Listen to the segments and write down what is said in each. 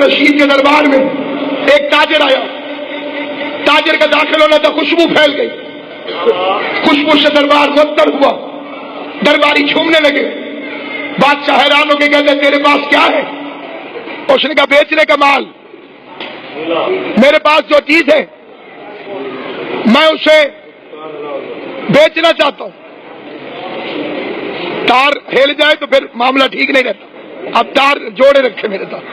رشید کے دربار میں ایک تاجر آیا. تاجر کا داخل ہونا تھا، خوشبو پھیل گئی. خوشبو سے دربار معطر ہوا، درباری جھومنے لگے. بادشاہ حیران ہو کے کہتے تیرے پاس کیا ہے؟ اس نے کہا بیچنے کا مال. میرے پاس جو چیز ہے میں اسے بیچنا چاہتا ہوں. تار ہل جائے تو پھر معاملہ ٹھیک نہیں رہتا. اب تار جوڑے رکھے میرے ساتھ.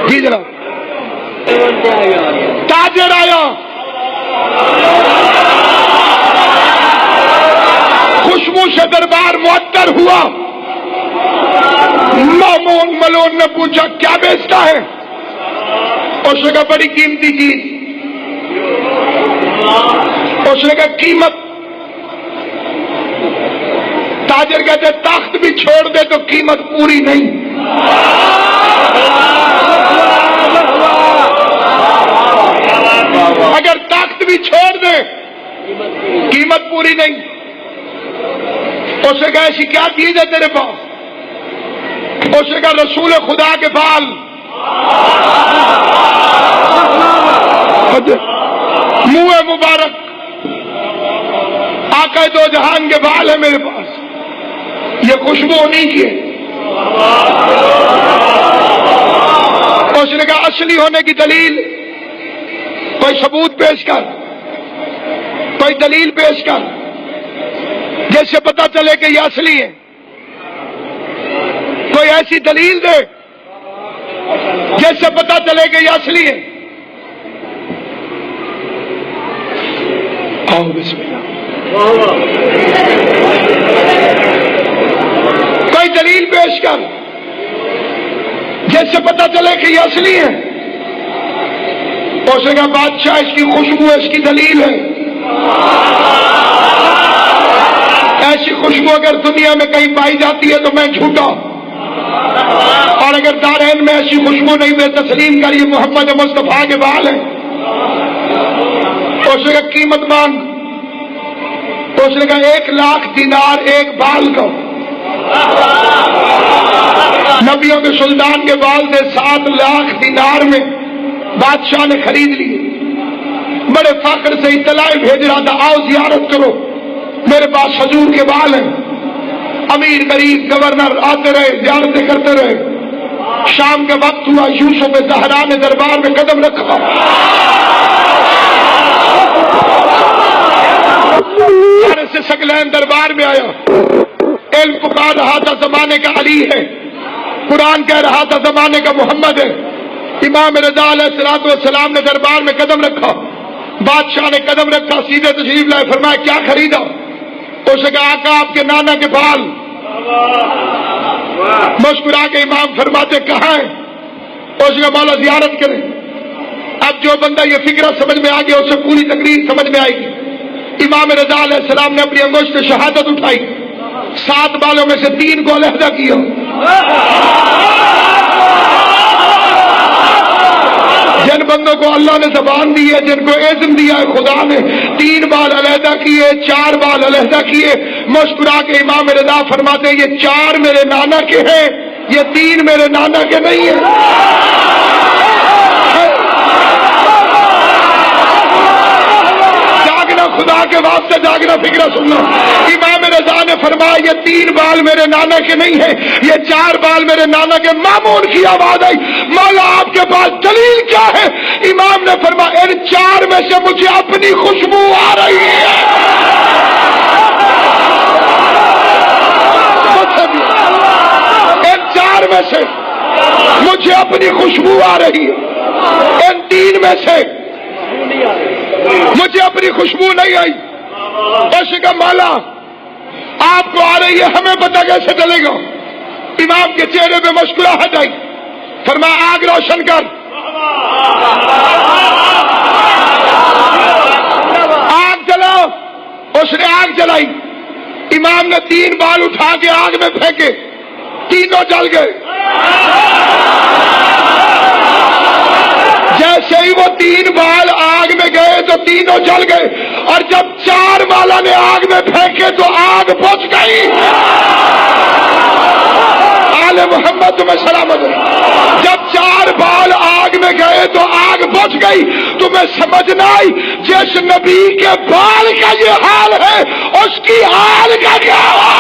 جی جناب. تاجر آیا، خوشبو سے دربار معطر ہوا. مامون ملون نے پوچھا کیا بیچتا ہے؟ اس نے کہا بڑی قیمتی چیز. اس نے کہا قیمت؟ تاجر کہتے تخت بھی چھوڑ دے تو قیمت پوری نہیں. اگر تخت بھی چھوڑ دے قیمت پوری نہیں. اس نے کہا ایسی کیا چیز ہے تیرے پاس؟ اس نے کہا رسول خدا کے بال. منہ مبارک آقا دو جہان کے بال ہے میرے پاس. یہ خوشبو نہیں کی. اس نے کہا اصلی ہونے کی دلیل کوئی ثبوت پیش کر، کوئی دلیل پیش کر جیسے پتا چلے کہ یہ اصلی ہے. کوئی ایسی دلیل دے جیسے پتا چلے کہ یہ اصلی ہے. آؤ بسم اللہ. کوئی دلیل پیش کر جیسے پتا چلے کہ یہ اصلی ہے. اس نے کہا بادشاہ اس کی خوشبو اس کی دلیل ہے. ایسی خوشبو اگر دنیا میں کہیں پائی جاتی ہے تو میں جھوٹا، اور اگر دارین میں ایسی خوشبو نہیں ہوئے تسلیم کر یہ محمد مصطفیٰ کے بال ہیں. اس نے کہا قیمت مانگ. اس نے کہا 1,00,000 دینار ایک بال کا. نبیوں کے سلطان کے بال سے 7,00,000 دینار میں بادشاہ نے خرید لی. بڑے فخر سے اطلاع بھیج رہا تھا آؤ زیارت کرو، میرے پاس حضور کے بال ہیں. امیر غریب گورنر آتے رہے، زیارتیں کرتے رہے. شام کے وقت ہوا، یوسف زہرا نے دربار میں قدم رکھا. سے سکلین دربار میں آیا. علم پکار رہا تھا زمانے کا علی ہے، قرآن کہہ رہا تھا زمانے کا محمد ہے. امام رضا علیہ الصلوۃ والسلام نے دربار میں قدم رکھا. بادشاہ نے قدم رکھا، سیدھے تشریف لائے. فرمایا کیا خریدا؟ اس نے کہا آقا آپ کے نانا کے بال. مسکرا کے امام فرماتے کہاں ہیں؟ اس نے کہا مولا زیارت کریں. اب جو بندہ یہ فکرہ سمجھ میں آ گیا اسے پوری تقریر سمجھ میں آئے گی. امام رضا علیہ السلام نے اپنی انگشت سے شہادت اٹھائی، 7 بالوں میں سے 3 کو علیحدہ کیا. جن بندوں کو اللہ نے زبان دی ہے، جن کو اذن دیا ہے خدا نے، 3 بال علیحدہ کیے، 4 بال علیحدہ کیے. مسکرا کے امام رضا فرماتے ہیں یہ 4 میرے نانا کے ہیں، یہ 3 میرے نانا کے نہیں ہیں. خدا کے واسطے جاگنا، فکرہ سننا. امام رضا نے فرمایا یہ 3 بال میرے نانا کے نہیں ہیں، یہ 4 بال میرے نانا کے. مامون کی آواز آئی مولا آپ کے پاس دلیل کیا ہے؟ امام نے فرمایا ان 4 میں سے مجھے اپنی خوشبو آ رہی ہے. ان 4 میں سے مجھے اپنی خوشبو آ رہی ہے، ان 3 میں سے مجھے اپنی خوشبو نہیں آئی. ایسے کا مولا آپ کو آ رہی ہے، ہمیں پتہ کیسے چلے گا؟ امام کے چہرے پہ مسکراہٹ آئی. فرمایا آگ روشن کر. آگ جلاؤ. اس نے آگ جلائی. امام نے 3 بال اٹھا کے آگ میں پھینکے، تینوں جل گئے. جیسے ہی وہ 3 بال آگ میں گئے تو تینوں جل گئے، اور جب 4 والا نے آگ میں پھینکے تو آگ بجھ گئی. آل محمد تمہیں سلامت. جب 4 گئے تو آگ بجھ گئی. تمہیں سمجھنا جس نبی کے بال کا یہ حال ہے اس کی حال کا کیا ہو.